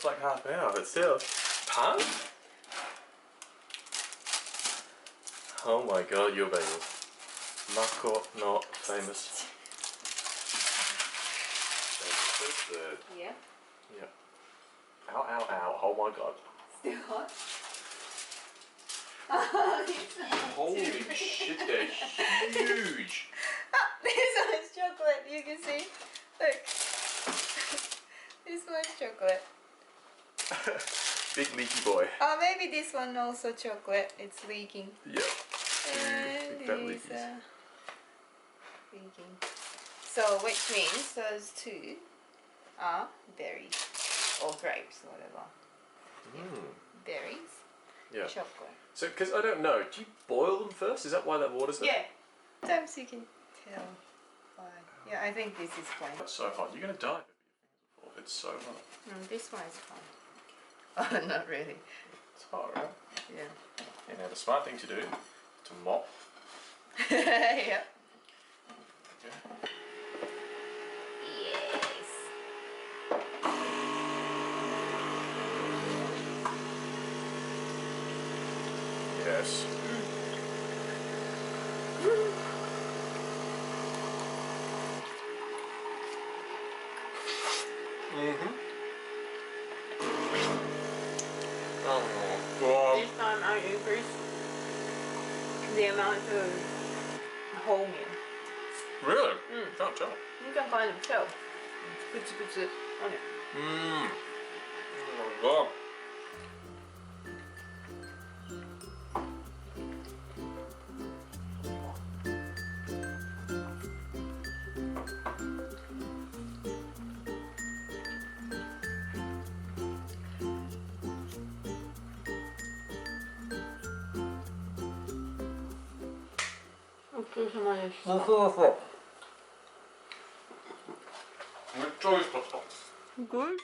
for like half an hour, but still. Pun? Oh my god, your bagel. Mako not famous. Yeah. Yeah. Ow, ow, ow. Oh my god. Still hot? Holy shit, they're huge. This one's chocolate, you can see. Look. This one's chocolate. Big leaky boy. Oh, maybe this one also chocolate. It's leaking. Yeah. And Big fat these leakies. are leaking. So, which means those two are berries. Or grapes, whatever. Berries. Yeah. Chocolate. So, because I don't know, do you boil them first? Is that why that water's there? Yeah. Sometimes you can tell why. Yeah, I think this is plain. It's so hot. You're going to die if it's so hot. This one is fine. Oh, not really. It's hot, right? Yeah. And now the smart thing to do is to mop. Yeah. Okay. Yes. Yes. This time I increased the amount of whole meal. Really? Can't tell. You can kind of tell. It's good on it. Oh my god. Good. Good choice, Papa. Good.